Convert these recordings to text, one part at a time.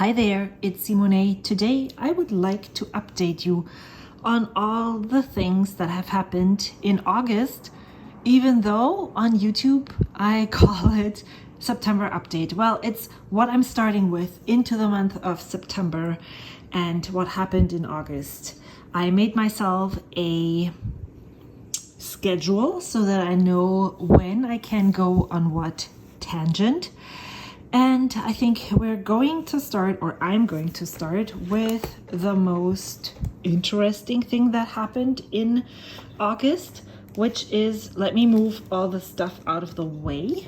Hi there, it's Simone. Today I would like to update you on all the things that have happened in August, even though on YouTube I call it September update. Well, it's what I'm starting with into the month of September and what happened in August. I made myself a schedule so that I know when I can go on what tangent. And I think we're going to start, or I'm going to start with the most interesting thing that happened in August, which is, let me move all the stuff out of the way.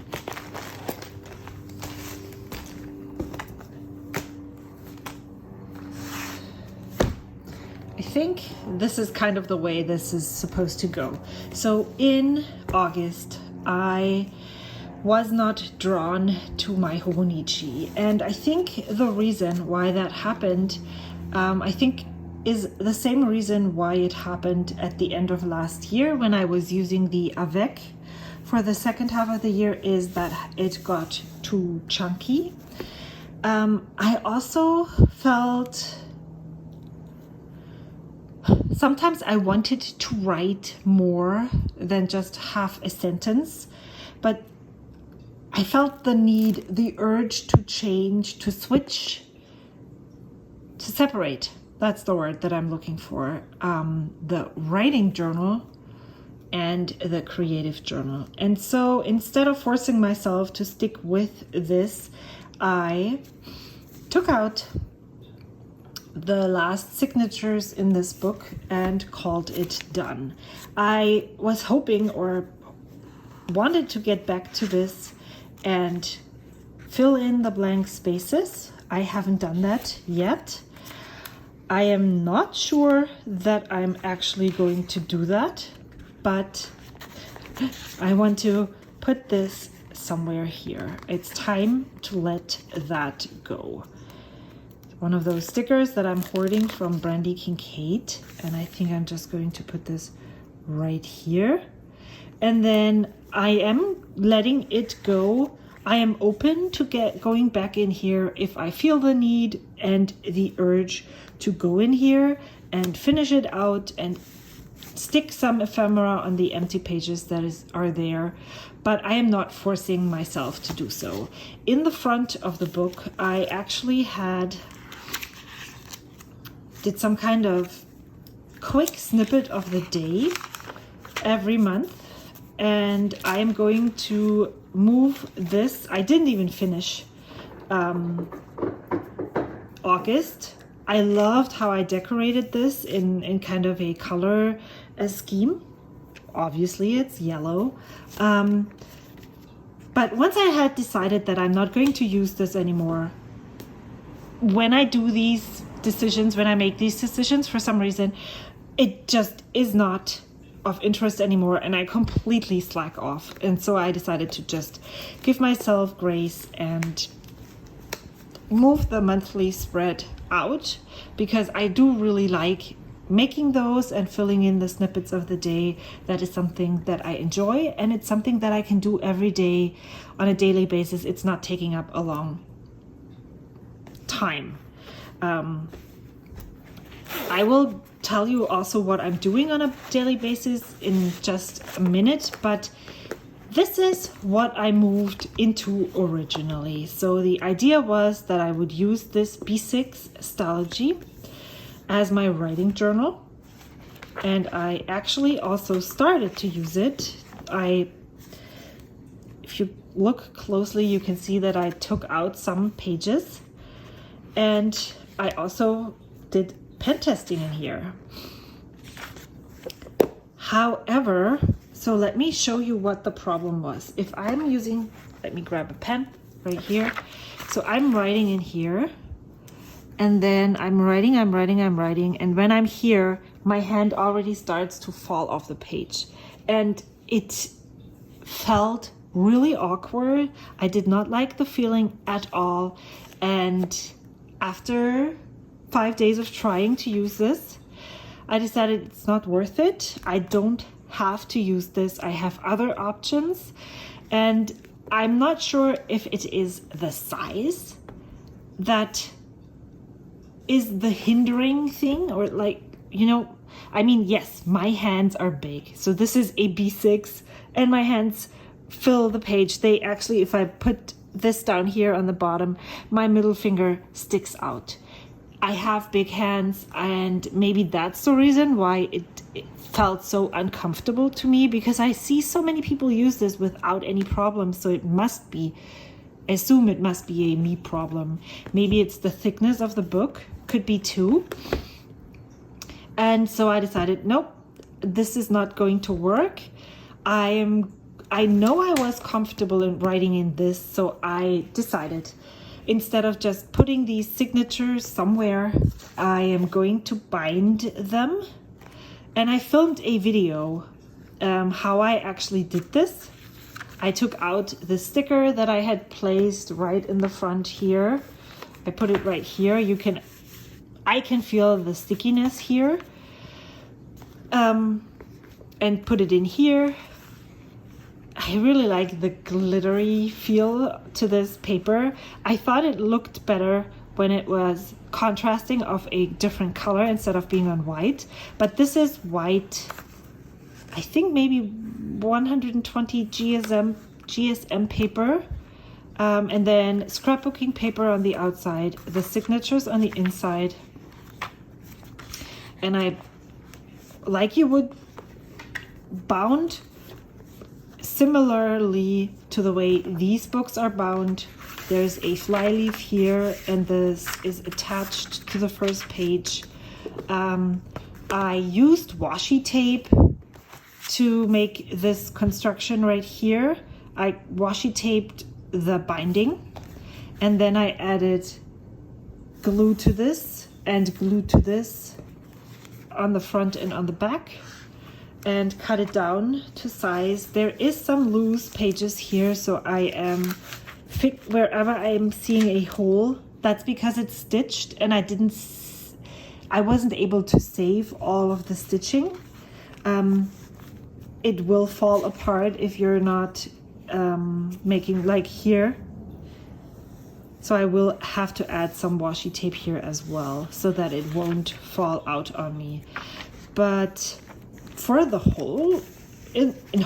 I think this is kind of the way this is supposed to go. So in August, I was not drawn to my Hobonichi, and I think the reason why that happened, I think is the same reason why it happened at the end of last year when I was using the Avec for the second half of the year, is that it got too chunky. I also felt sometimes I wanted to write more than just half a sentence, but I felt the need, the urge to change, to switch, to separate. That's the word that I'm looking for. The writing journal and the creative journal. And so instead of forcing myself to stick with this, I took out the last signatures in this book and called it done. I was hoping or wanted to get back to this and fill in the blank spaces. I haven't done that yet. I am not sure that I'm actually going to do that, but I want to put this somewhere here. It's time to let that go. One of those stickers that I'm hoarding from Brandy Kincaid, and I think I'm just going to put this right here. And then I am letting it go. I am open to going back in here if I feel the need and the urge to go in here and finish it out and stick some ephemera on the empty pages that are there, but I am not forcing myself to do so. In the front of the book, I actually did some kind of quick snippet of the day every month, and I am going to move this. I didn't even finish August. I loved how I decorated this in kind of a color scheme. Obviously it's yellow. But once I had decided that I'm not going to use this anymore, when I do these decisions, when I make these decisions, for some reason, it just is not of interest anymore, and I completely slack off. And so I decided to just give myself grace and move the monthly spread out, because I do really like making those and filling in the snippets of the day. That is something that I enjoy, and it's something that I can do every day on a daily basis. It's not taking up a long time. I will tell you also what I'm doing on a daily basis in just a minute, but this is what I moved into originally. So the idea was that I would use this B6 Stalogy as my writing journal, and I actually also started to use it. If you look closely, you can see that I took out some pages, and I also did pen testing in here. However, so let me show you what the problem was. If I'm using, let me grab a pen right here. So I'm writing in here, and then I'm writing, and when I'm here, my hand already starts to fall off the page. And it felt really awkward. I did not like the feeling at all. And after 5 days of trying to use this, I decided it's not worth it. I don't have to use this. I have other options, and I'm not sure if it is the size that is the hindering thing, or like, you know, I mean, yes, my hands are big. So this is a B6 and my hands fill the page. They actually, if I put this down here on the bottom, my middle finger sticks out. I have big hands, and maybe that's the reason why it felt so uncomfortable to me, because I see so many people use this without any problems. So it must be, I assume it must be a me problem. Maybe it's the thickness of the book, could be too. And so I decided, nope, this is not going to work. I know I was comfortable in writing in this, so I decided, instead of just putting these signatures somewhere, I am going to bind them. And I filmed a video how I actually did this. I took out the sticker that I had placed right in the front here. I put it right here. I can feel the stickiness here. And put it in here. I really like the glittery feel to this paper. I thought it looked better when it was contrasting of a different color instead of being on white. But this is white, I think maybe 120 GSM paper. And then scrapbooking paper on the outside, the signatures on the inside. And I, like you would, bound similarly to the way these books are bound. There's a flyleaf here, and this is attached to the first page. I used washi tape to make this construction right here. I washi taped the binding, and then I added glue to this and glue to this on the front and on the back, and cut it down to size. There is some loose pages here, so I am wherever I am seeing a hole, that's because it's stitched, and I wasn't able to save all of the stitching. It will fall apart if you're not making like here. So I will have to add some washi tape here as well, so that it won't fall out on me. But for the whole, in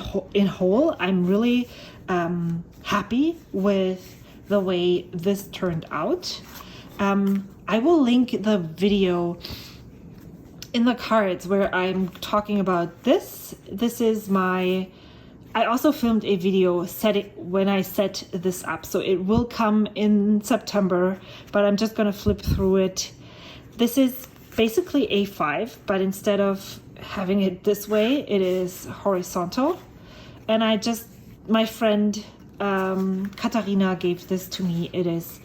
whole, I'm really happy with the way this turned out. I will link the video in the cards where I'm talking about this. This is my, I also filmed a video when I set this up, so it will come in September, but I'm just gonna flip through it. This is basically A5, but instead of having it this way, it is horizontal. And my friend Katharina gave this to me. It is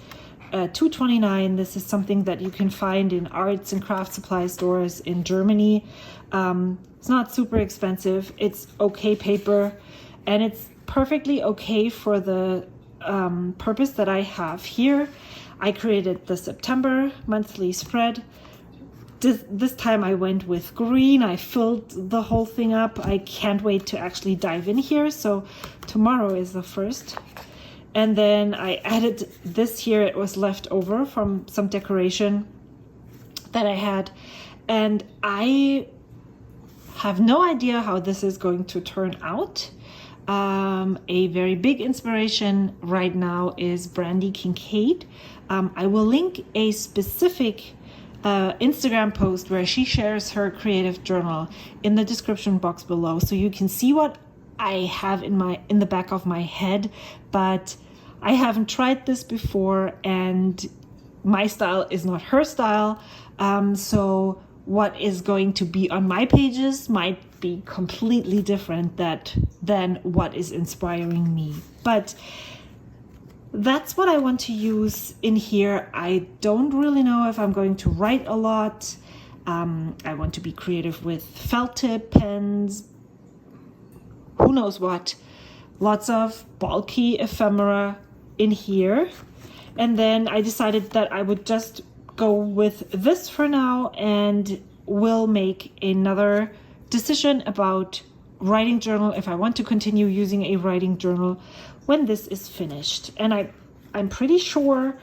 $2.29. This is something that you can find in arts and craft supply stores in Germany. It's not super expensive. It's okay paper, and it's perfectly okay for the purpose that I have here. I created the September monthly spread. This time I went with green. I filled the whole thing up. I can't wait to actually dive in here. So tomorrow is the first. And then I added this here. It was left over from some decoration that I had. And I have no idea how this is going to turn out. A very big inspiration right now is Brandy Kincaid. I will link a specific Instagram post where she shares her creative journal in the description box below, so you can see what I have in the back of my head. But I haven't tried this before, and my style is not her style, so what is going to be on my pages might be completely different than what is inspiring me. But that's what I want to use in here. I don't really know if I'm going to write a lot. I want to be creative with felt tip pens, who knows what. Lots of bulky ephemera in here. And then I decided that I would just go with this for now, and will make another decision about writing journal, if I want to continue using a writing journal when this is finished. And I'm pretty sure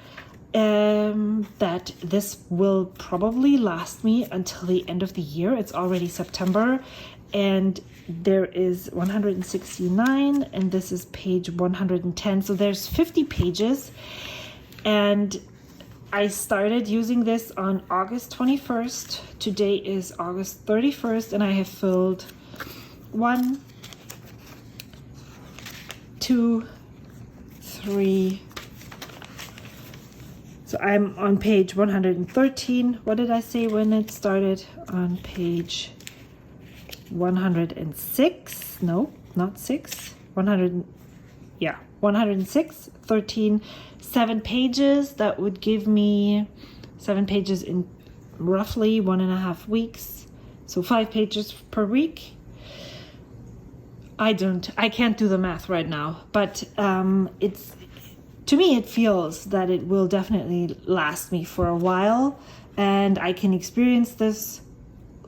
that this will probably last me until the end of the year. It's already September, and there is 169, and this is page 110. So there's 50 pages, and I started using this on August 21st. Today is August 31st, and I have filled 1, 2, 3. So I'm on page 113. What did I say when it started? On page 106. No, not 6. 100. Yeah, 106. 13. 7 pages. That would give me 7 pages in roughly 1.5 weeks. So 5 pages per week. I can't do the math right now, but to me, it feels that it will definitely last me for a while, and I can experience this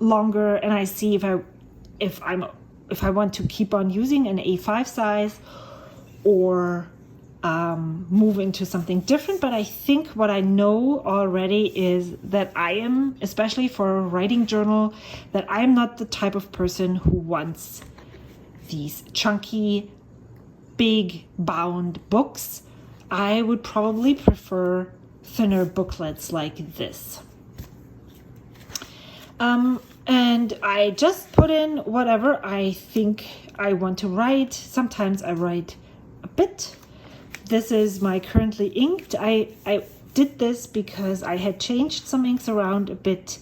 longer. And I see if I want to keep on using an A5 size or move into something different. But I think what I know already is that I am, especially for a writing journal, that I am not the type of person who wants these chunky, big bound books. I would probably prefer thinner booklets like this. And I just put in whatever I think I want to write. Sometimes I write a bit. This is my currently inked. I did this because I had changed some inks around a bit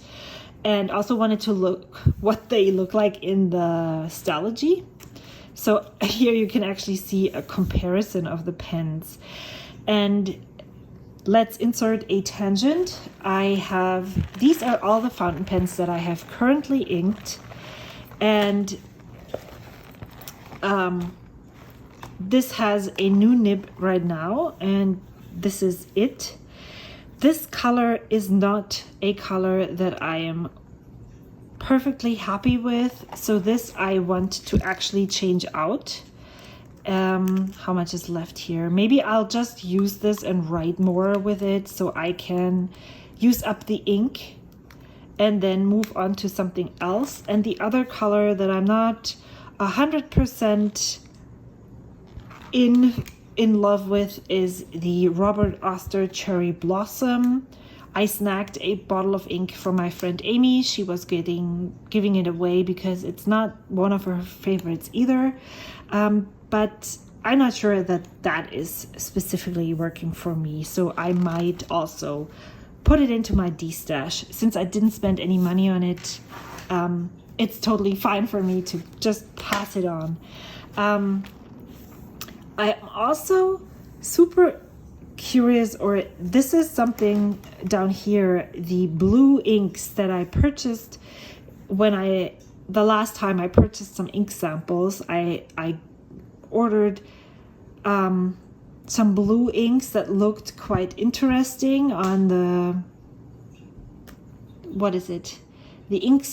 and also wanted to look what they look like in the Stalogy. So here you can actually see a comparison of the pens. And let's insert a tangent. These are all the fountain pens that I have currently inked. And this has a new nib right now, and this is it. This color is not a color that I am perfectly happy with, so this I want to actually change out. How much is left here? Maybe I'll just use this and write more with it so I can use up the ink and then move on to something else. And the other color that I'm not 100% in love with is the Robert Oster Cherry Blossom. I snagged a bottle of ink from my friend Amy. She was giving it away because it's not one of her favorites either. But I'm not sure that is specifically working for me. So I might also put it into my D-stash. Since I didn't spend any money on it, it's totally fine for me to just pass it on. I'm also super curious, or this is something down here, the blue inks that I purchased the last time I purchased some ink samples. I ordered some blue inks that looked quite interesting on the, the ink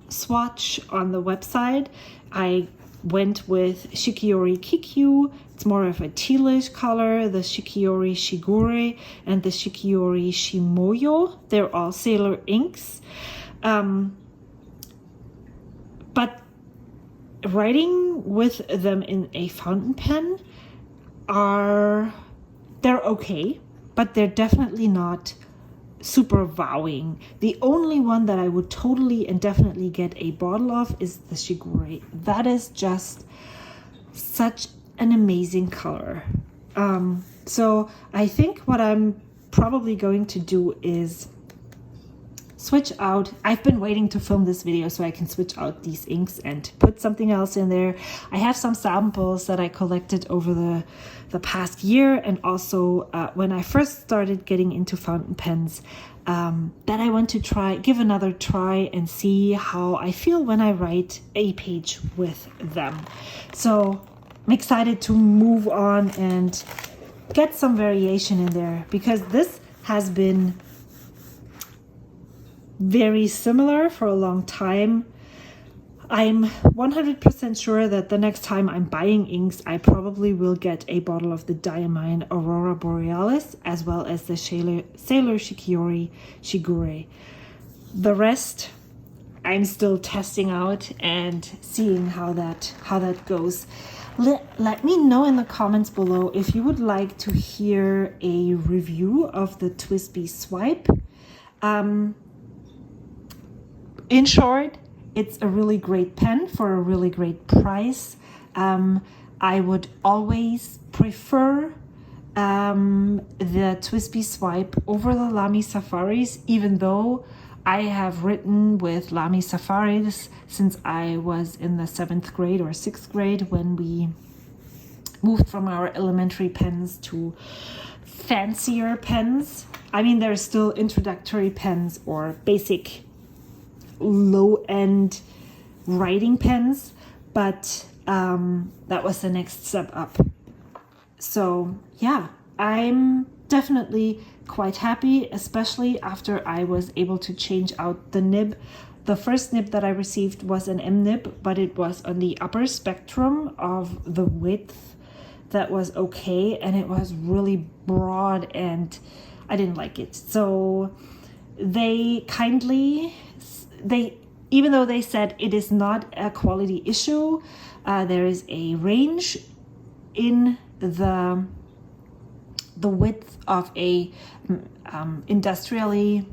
swatch on the website. I went with Shikiori Kikyu. It's more of a tealish color. The Shikiori Shigure and the Shikiori Shimoyo, they're all Sailor inks. But writing with them in a fountain pen they're okay, but they're definitely not super wowing. The only one that I would totally and definitely get a bottle of is the Shigure. That is just such an amazing color. So I think what I'm probably going to do is switch out. I've been waiting to film this video so I can switch out these inks and put something else in there. I have some samples that I collected over the past year, and also when I first started getting into fountain pens, that I want to give another try and see how I feel when I write a page with them. So I'm excited to move on and get some variation in there, because this has been very similar for a long time. I'm 100% sure that the next time I'm buying inks, I probably will get a bottle of the Diamine Aurora Borealis, as well as the Sailor Shikiori Shigure. The rest, I'm still testing out and seeing how that goes. Let me know in the comments below if you would like to hear a review of the TWSBI Swipe. In short, it's a really great pen for a really great price. I would always prefer the TWSBI Swipe over the Lamy Safaris, even though I have written with Lamy Safaris since I was in the 7th grade or 6th grade when we moved from our elementary pens to fancier pens. I mean, there's still introductory pens or basic low-end writing pens, but that was the next step up. So yeah, I'm definitely quite happy, especially after I was able to change out the nib. The first nib that I received was an M nib, but it was on the upper spectrum of the width that was okay, and it was really broad and I didn't like it. So they kindly, even though they said it is not a quality issue, there is a range in the width of a industrially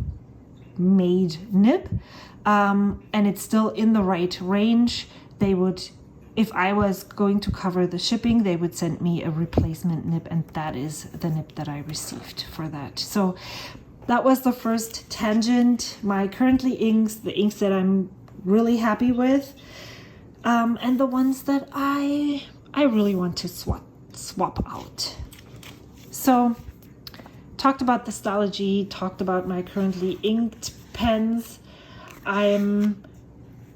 made nib, and it's still in the right range. They would, if I was going to cover the shipping, they would send me a replacement nib, and that is the nib that I received for that. So that was the first tangent. My currently inks, the inks that I'm really happy with, and the ones that I really want to swap out. So, talked about the Stalogy, talked about my currently inked pens. I'm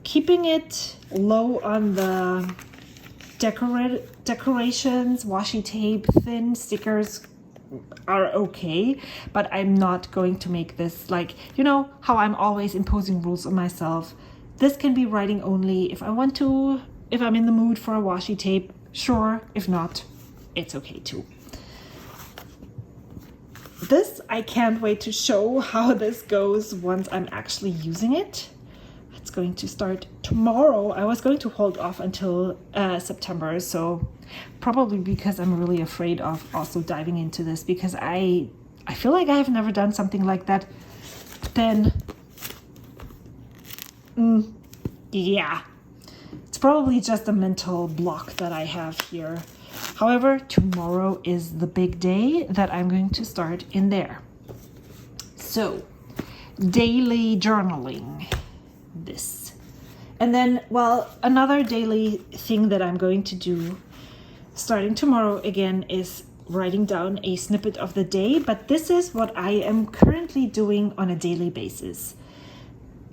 keeping it low on the decorations, washi tape, thin stickers are okay, but I'm not going to make this like, you know how I'm always imposing rules on myself. This can be writing only. If I want to, if I'm in the mood for a washi tape, sure. If not, it's okay too. This, I can't wait to show how this goes once I'm actually using it. It's going to start tomorrow. I was going to hold off until September, so probably because I'm really afraid of also diving into this, because I feel like I have never done something like that. Then, yeah, it's probably just a mental block that I have here. However, tomorrow is the big day that I'm going to start in there. So, daily journaling, this. And then, well, another daily thing that I'm going to do starting tomorrow again is writing down a snippet of the day, but this is what I am currently doing on a daily basis.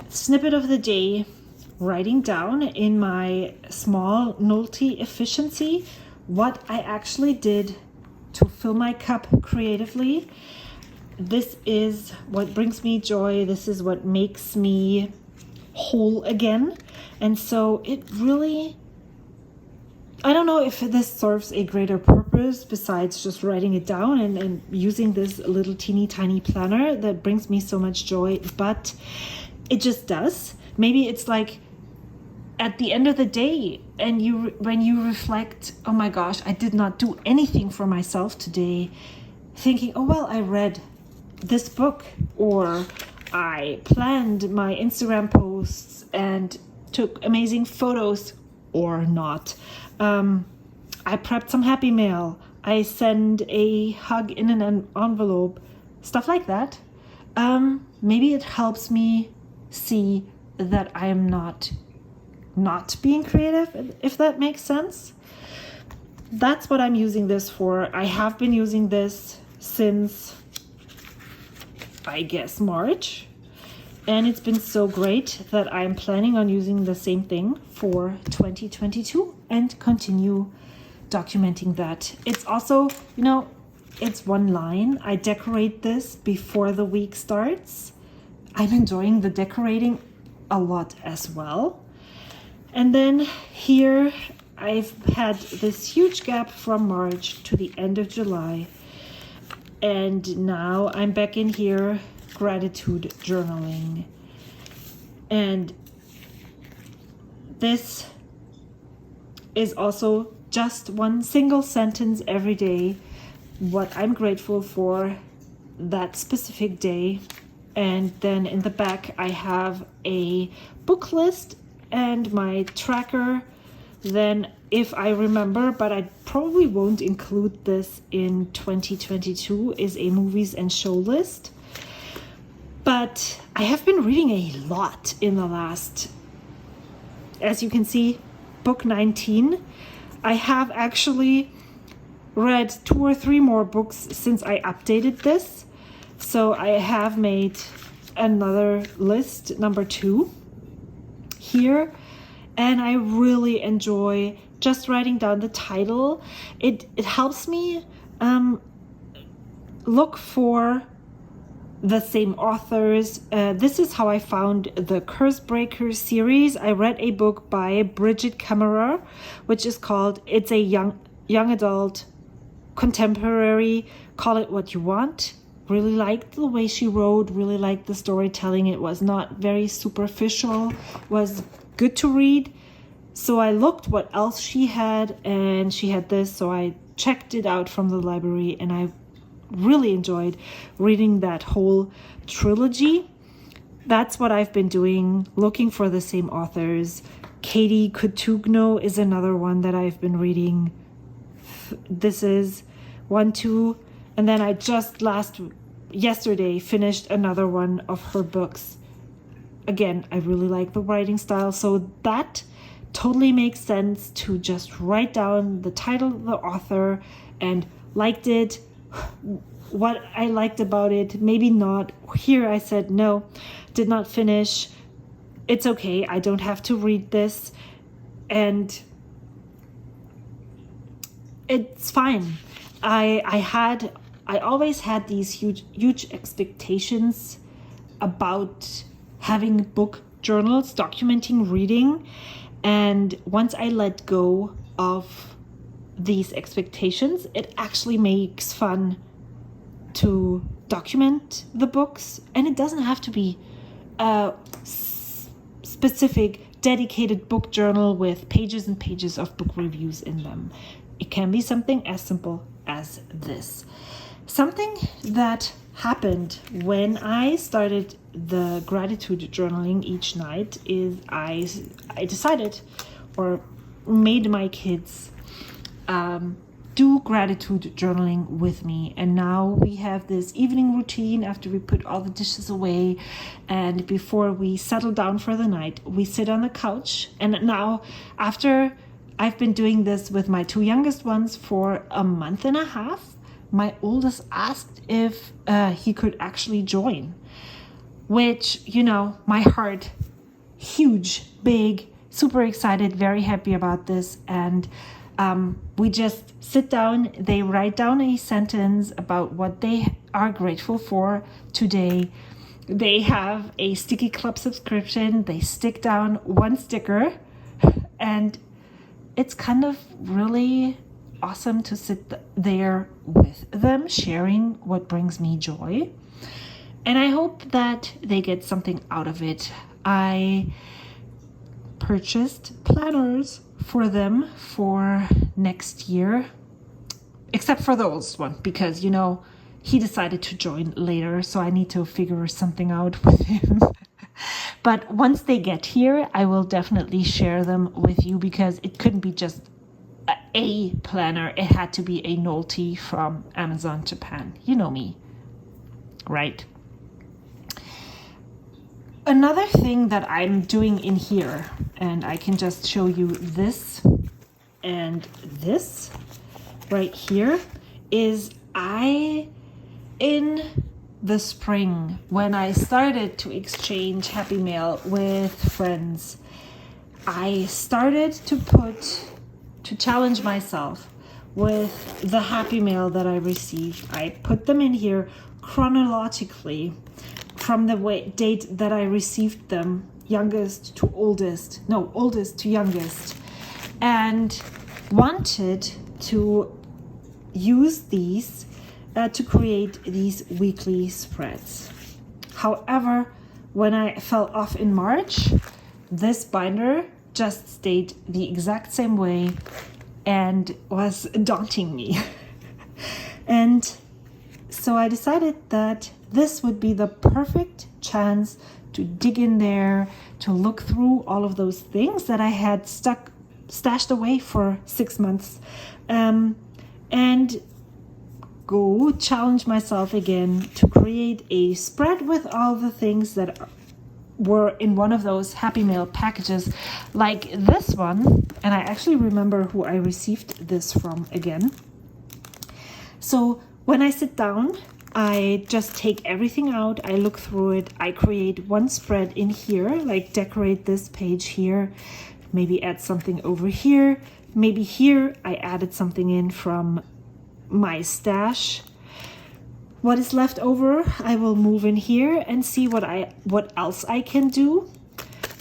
Snippet of the day, writing down in my small Nolty efficiency what I actually did to fill my cup creatively. This is what brings me joy. This is what makes me whole again. And so it really, I don't know if this serves a greater purpose besides just writing it down and using this little teeny tiny planner that brings me so much joy, but it just does. Maybe it's like at the end of the day, and when you reflect, oh my gosh, I did not do anything for myself today, thinking, oh well, I read this book, or I planned my Instagram posts and took amazing photos, or not. I prepped some happy mail. I send a hug in an envelope, stuff like that. Maybe it helps me see that I am not being creative, if that makes sense. That's what I'm using this for. I have been using this since, I guess, March, and it's been so great that I'm planning on using the same thing for 2022 and continue documenting that. It's also, you know, it's one line. I decorate this before the week starts. I'm enjoying the decorating a lot as well. And then here I've had this huge gap from March to the end of July. And now I'm back in here, gratitude journaling. And this is also just one single sentence every day, what I'm grateful for that specific day. And then in the back I have a book list and my tracker. Then if I remember, but I probably won't include this in 2022, is a movies and show list. But I have been reading a lot in the last, as you can see, book 19. I have actually read 2 or 3 more books since I updated this. So I have made another list, number 2, here. And I really enjoy just writing down the title. It helps me look for the same authors. This is how I found the Curse Breaker series. I read a book by Bridget Kammerer, which is called It's a Young Adult Contemporary, Call It What You Want. Really liked the way she wrote, really liked the storytelling. It was not very superficial, was good to read. So I looked what else she had, and she had this, so I checked it out from the library, and I really enjoyed reading that whole trilogy. That's what I've been doing, looking for the same authors. Katie Cotugno is another one that I've been reading. This is 1, 2, and then I just yesterday finished another one of her books. Again, I really like the writing style, so that totally makes sense to just write down the title, the author, and liked it, what I liked about it, maybe not. Here I said no, did not finish. It's okay, I don't have to read this, and it's fine. I always had these huge expectations about having book journals, documenting reading. And once I let go of these expectations, it actually makes fun to document the books. And it doesn't have to be a specific dedicated book journal with pages and pages of book reviews in them. It can be something as simple as this. Something that happened when I started the gratitude journaling each night is I decided, or made my kids do gratitude journaling with me. And now we have this evening routine after we put all the dishes away and before we settle down for the night. We sit on the couch, and now after I've been doing this with my 2 youngest ones for a month and a half, my oldest asked if he could actually join, which, you know, my heart, huge, big, super excited, very happy about this. And we just sit down, they write down a sentence about what they are grateful for today. They have a Sticky Club subscription. They stick down 1 sticker, and it's kind of really awesome to sit there with them, sharing what brings me joy. And I hope that they get something out of it. I purchased planners for them for next year, except for the oldest one, because, you know, he decided to join later, so I need to figure something out with him. But once they get here, I will definitely share them with you, because it couldn't be just a planner. It had to be a Nolty from Amazon Japan. You know me, right? Another thing that I'm doing in here, and I can just show you this and this right here, is in the spring, when I started to exchange Happy Mail with friends, I started to challenge myself with the Happy Mail that I received. I put them in here chronologically from the date that I received them youngest to oldest, no, oldest to youngest, and wanted to use these to create these weekly spreads. However, when I fell off in March, this binder just stayed the exact same way and was daunting me. And so I decided that this would be the perfect chance to dig in there, to look through all of those things that I had stashed away for 6 months, and go challenge myself again to create a spread with all the things that were in one of those Happy Mail packages like this one. And I actually remember who I received this from again. So when I sit down, I just take everything out, I look through it, I create one spread in here, like decorate this page here, maybe add something over here, maybe here I added something in from my stash. What is left over, I will move in here and see what else I can do.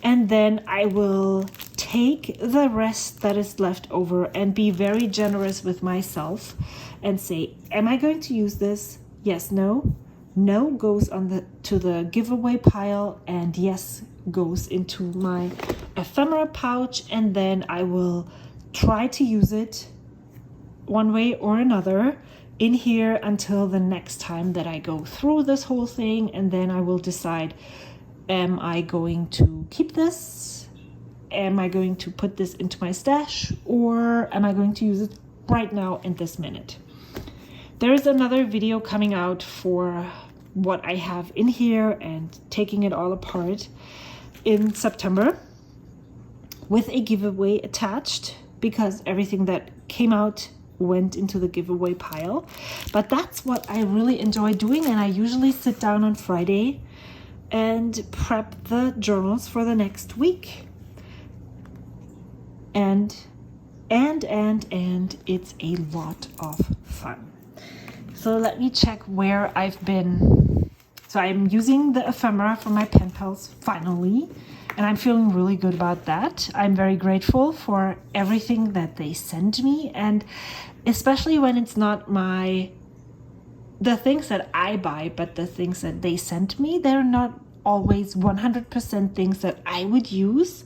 And then I will take the rest that is left over and be very generous with myself and say, am I going to use this? Yes, no. No goes on to the giveaway pile, and yes goes into my ephemera pouch, and then I will try to use it one way or another in here until the next time that I go through this whole thing, and then I will decide, am I going to keep this? Am I going to put this into my stash, or am I going to use it right now in this minute? There is another video coming out for what I have in here and taking it all apart in September with a giveaway attached, because everything that came out went into the giveaway pile. But that's what I really enjoy doing, and I usually sit down on Friday and prep the journals for the next week. And it's a lot of fun. So let me check where I've been. So I'm using the ephemera from my pen pals finally, and I'm feeling really good about that. I'm very grateful for everything that they send me, and especially when it's not the things that I buy, but the things that they sent me, they're not always 100% things that I would use.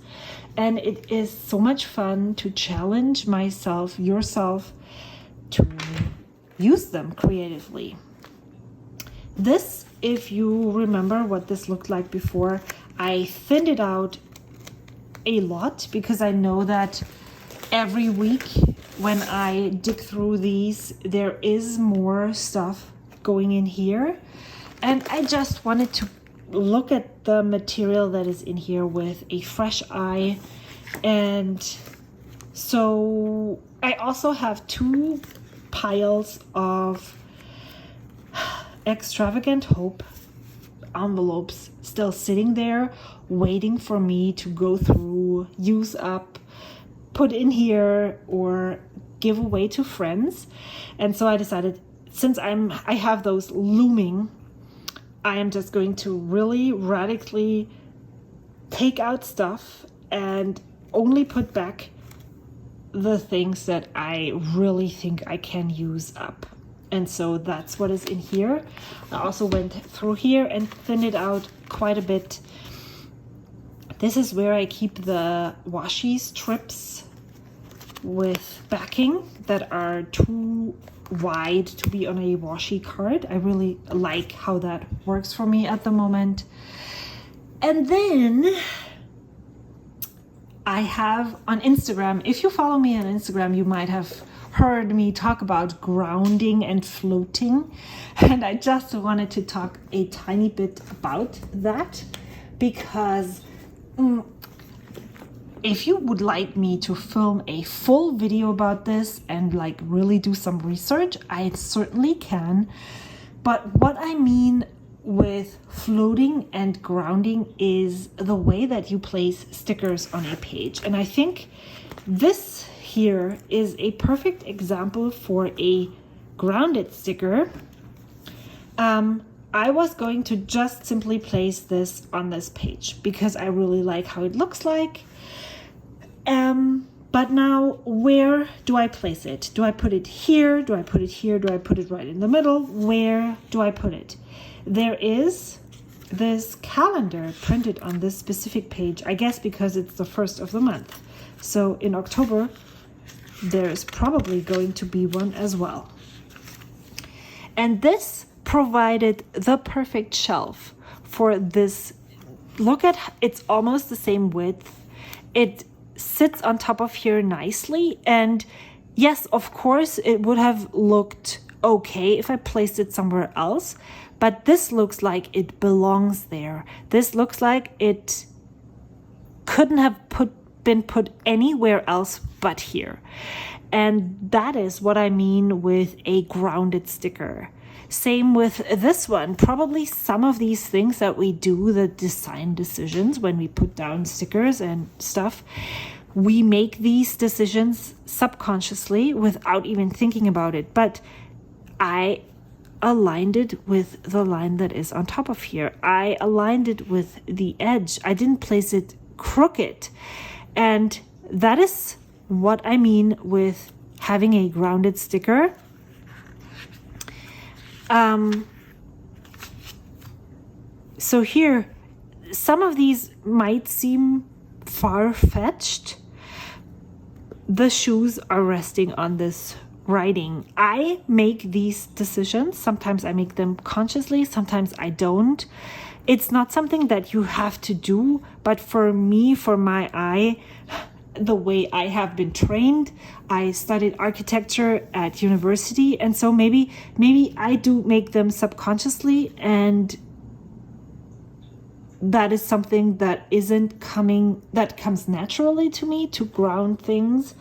And it is so much fun to challenge myself, yourself, to use them creatively. This, if you remember what this looked like before, I thinned it out a lot because I know that every week when I dig through these, there is more stuff going in here. And I just wanted to look at the material that is in here with a fresh eye. And so I also have 2 piles of Extravagant Hope envelopes still sitting there waiting for me to go through, use up, put in here, or give away to friends. And so I decided, since I have those looming, I am just going to really radically take out stuff and only put back the things that I really think I can use up. And so that's what is in here. I also went through here and thinned it out quite a bit. This is where I keep the washi strips with backing that are too wide to be on a washi card. I really like how that works for me at the moment. And then I have on Instagram, if you follow me on Instagram, you might have heard me talk about grounding and floating. And I just wanted to talk a tiny bit about that because if you would like me to film a full video about this and like really do some research, I certainly can. But what I mean with floating and grounding is the way that you place stickers on a page. And I think this here is a perfect example for a grounded sticker. I was going to just simply place this on this page because I really like how it looks like. But now, where do I place it? Do I put it here? Do I put it here? Do I put it right in the middle? Where do I put it? There is this calendar printed on this specific page, I guess because it's the first of the month. So in October, there's probably going to be one as well. And this provided the perfect shelf for this. Look at, it's almost the same width. It sits on top of here nicely. And yes, of course, it would have looked okay if I placed it somewhere else. But this looks like it belongs there. This looks like it couldn't have been put anywhere else but here. And that is what I mean with a grounded sticker. Same with this one. Probably some of these things that we do, the design decisions, when we put down stickers and stuff, we make these decisions subconsciously without even thinking about it. But I aligned it with the line that is on top of here. I aligned it with the edge. I didn't place it crooked. And that is what I mean with having a grounded sticker. So here, some of these might seem far-fetched. The shoes are resting on this writing. I make these decisions. Sometimes I make them consciously, sometimes I don't. It's not something that you have to do, but for me, for my eye, the way I have been trained, I studied architecture at university, and so maybe I do make them subconsciously, and that is something that that comes naturally to me, to ground things.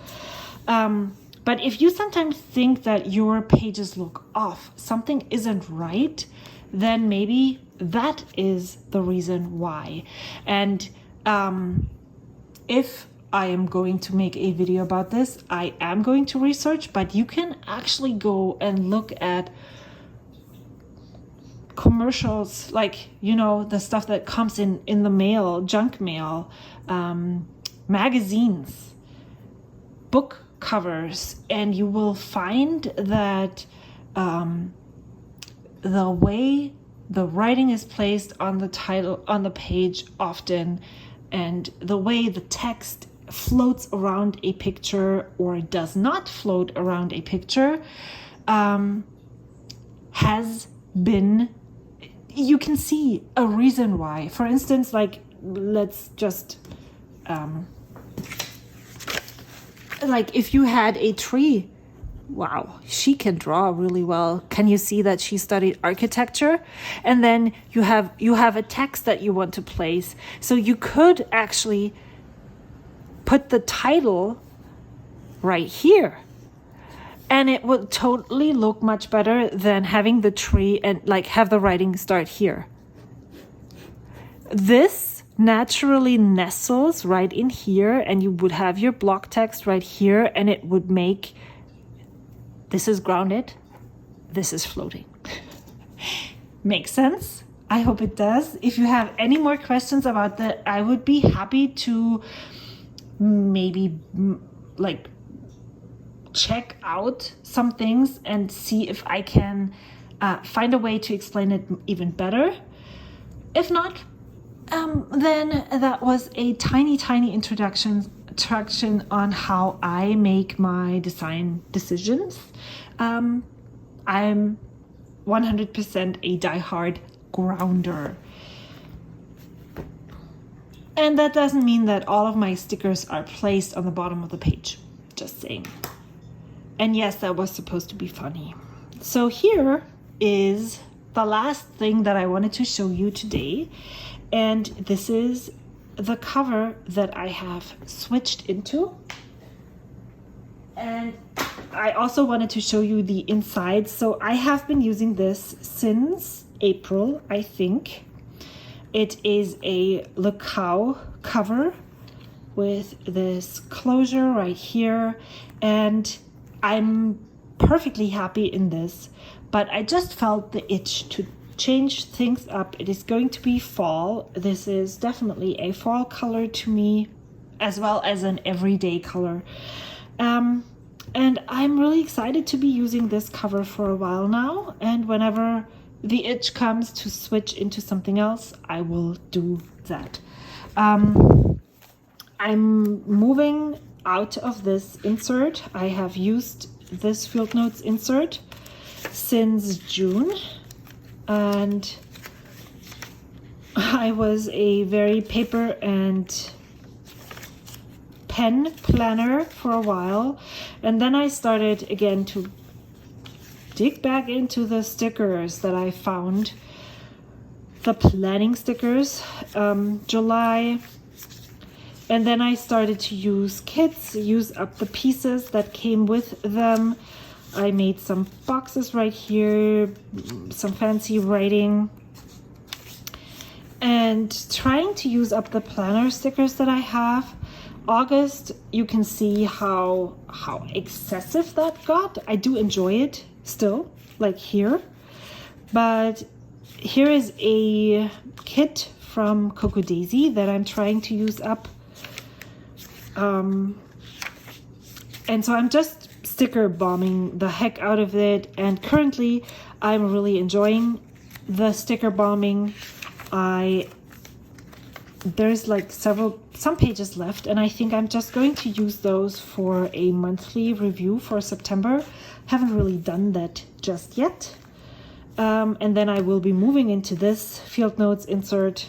But if you sometimes think that your pages look off, something isn't right, then maybe that is the reason why. And if I am going to make a video about this, I am going to research, but you can actually go and look at commercials, like, you know, the stuff that comes in the mail, junk mail, magazines, book covers, and you will find that the way the writing is placed on the title, on the page often, and the way the text floats around a picture or does not float around a picture has been, you can see a reason why. For instance, like, let's just like if you had a tree, wow, she can draw really well. Can you see that she studied architecture? And then you have a text that you want to place. So you could actually put the title right here, and it would totally look much better than having the tree and like have the writing start here. This naturally nestles right in here, and you would have your block text right here, and it would make, this is grounded, this is floating. Makes sense? I hope it does. If you have any more questions about that, I would be happy to maybe like check out some things and see if I can find a way to explain it even better. If not, then that was a tiny introduction on how I make my design decisions. I'm 100% a diehard grounder. And that doesn't mean that all of my stickers are placed on the bottom of the page. Just saying. And yes, that was supposed to be funny. So here is the last thing that I wanted to show you today. And this is the cover that I have switched into. And I also wanted to show you the inside. So I have been using this since April, I think. It is a Lacao cover with this closure right here, and I'm perfectly happy in this, but I just felt the itch to change things up. It is going to be fall. This is definitely a fall color to me, as well as an everyday color. And I'm really excited to be using this cover for a while now. And whenever the itch comes to switch into something else, I will do that. I'm moving out of this insert. I have used this field notes insert since June, and I was a very paper and pen planner for a while, and then I started again to dig back into the stickers that I found, the planning stickers, July. And then I started to use kits, use up the pieces that came with them. I made some boxes right here, some fancy writing. And trying to use up the planner stickers that I have. August, you can see how excessive that got. I do enjoy it still, like here. But here is a kit from Coco Daisy that I'm trying to use up. And so I'm just sticker bombing the heck out of it, and currently I'm really enjoying the sticker bombing. There's like some pages left, and I think I'm just going to use those for a monthly review for September. Haven't really done that just yet. And then I will be moving into this field notes insert.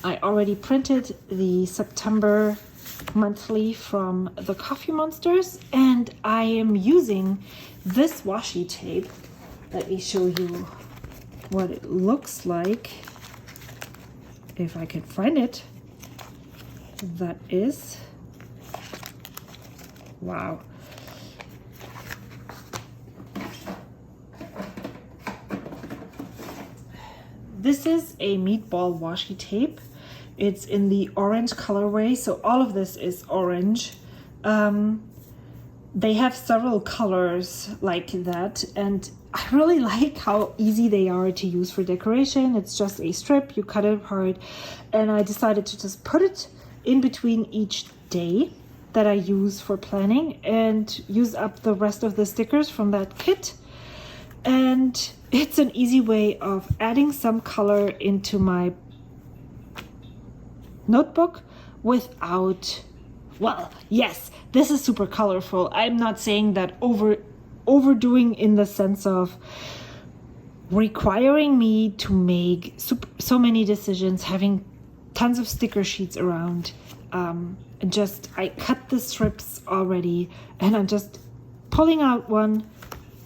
I already printed the September monthly from the Coffee Monsters, and I am using this washi tape. Let me show you what it looks like, if I can find it. That is, wow. This is a meatball washi tape. It's in the orange colorway, so all of this is orange. They have several colors like that, and I really like how easy they are to use for decoration. It's just a strip, you cut it apart, and I decided to just put it in between each day that I use for planning and use up the rest of the stickers from that kit. And it's an easy way of adding some color into my notebook without, well, yes, this is super colorful. I'm not saying that overdoing in the sense of requiring me to make so many decisions, having tons of sticker sheets around. I cut the strips already, and I'm just pulling out one,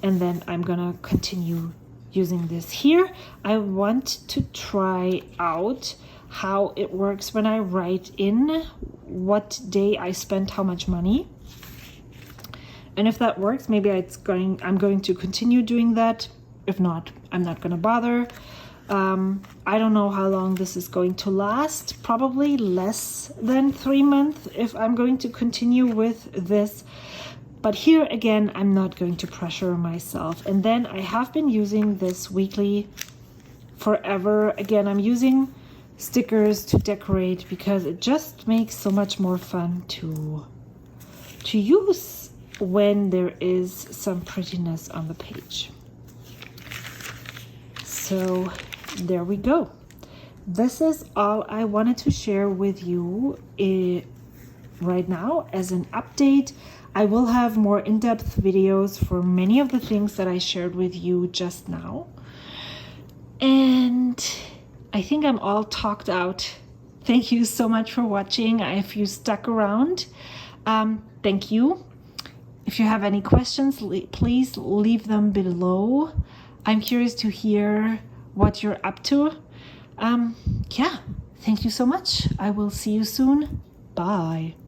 and then I'm gonna continue using this here. I want to try out how it works when I write in what day I spent how much money. And if that works, maybe I'm going to continue doing that. If not, I'm not gonna bother. I don't know how long this is going to last. Probably less than 3 months if I'm going to continue with this. But here again, I'm not going to pressure myself. And then I have been using this weekly forever. Again, I'm using stickers to decorate because it just makes so much more fun to use when there is some prettiness on the page. So there we go. This is all I wanted to share with you right now as an update. I will have more in-depth videos for many of the things that I shared with you just now. And I think I'm all talked out. Thank you so much for watching. If you stuck around, thank you. If you have any questions, please leave them below. I'm curious to hear what you're up to. Yeah, thank you so much. I will see you soon. Bye.